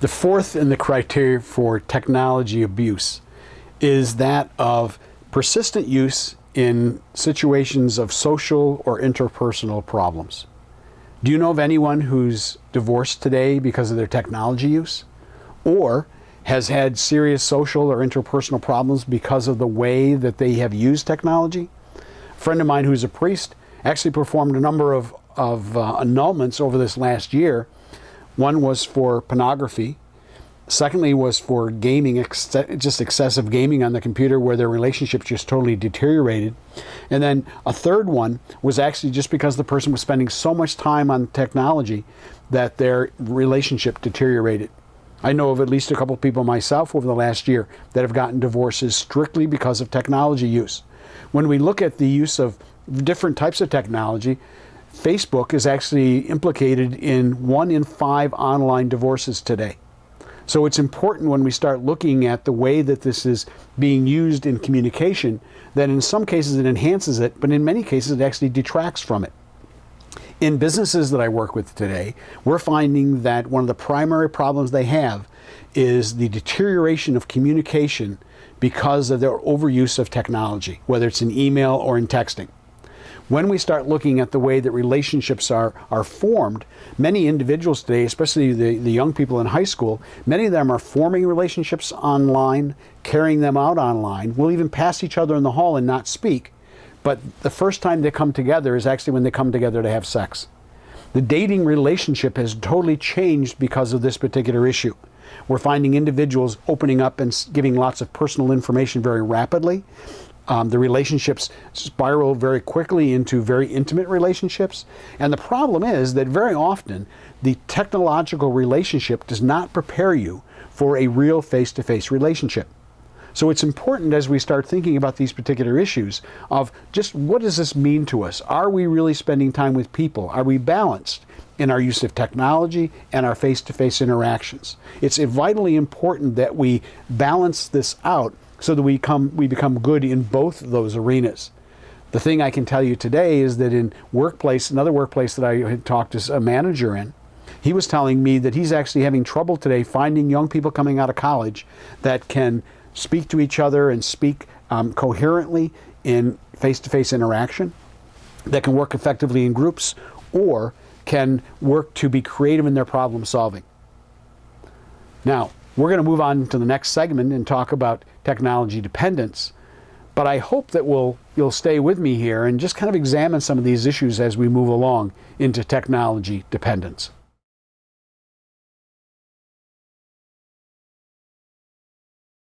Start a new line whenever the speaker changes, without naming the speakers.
The fourth in the criteria for technology abuse is that of persistent use in situations of social or interpersonal problems. Do you know of anyone who's divorced today because of their technology use, or has had serious social or interpersonal problems because of the way that they have used technology? A friend of mine who's a priest actually performed a number of annulments over this last year. One was for pornography. Secondly was for gaming, just excessive gaming on the computer where their relationship just totally deteriorated. And then a third one was actually just because the person was spending so much time on technology that their relationship deteriorated. I know of at least a couple of people myself over the last year that have gotten divorces strictly because of technology use. When we look at the use of different types of technology, Facebook is actually implicated in 1 in 5 online divorces today. So it's important when we start looking at the way that this is being used in communication that in some cases it enhances it, but in many cases it actually detracts from it. In businesses that I work with today, we're finding that one of the primary problems they have is the deterioration of communication because of their overuse of technology, whether it's in email or in texting. When we start looking at the way that relationships are formed, many individuals today, especially the young people in high school, many of them are forming relationships online, carrying them out online, will even pass each other in the hall and not speak. But the first time they come together is actually when they come together to have sex. The dating relationship has totally changed because of this particular issue. We're finding individuals opening up and giving lots of personal information very rapidly. The relationships spiral very quickly into very intimate relationships. And the problem is that very often the technological relationship does not prepare you for a real face-to-face relationship. So it's important as we start thinking about these particular issues of just what does this mean to us? Are we really spending time with people? Are we balanced in our use of technology and our face-to-face interactions? It's vitally important that we balance this out so that we become good in both of those arenas. The thing I can tell you today is that in another workplace that I had talked to a manager in, he was telling me that he's actually having trouble today finding young people coming out of college that can speak to each other and speak coherently in face-to-face interaction, that can work effectively in groups, or can work to be creative in their problem solving. Now, we're going to move on to the next segment and talk about technology dependence, but I hope that you'll stay with me here and just kind of examine some of these issues as we move along into technology dependence.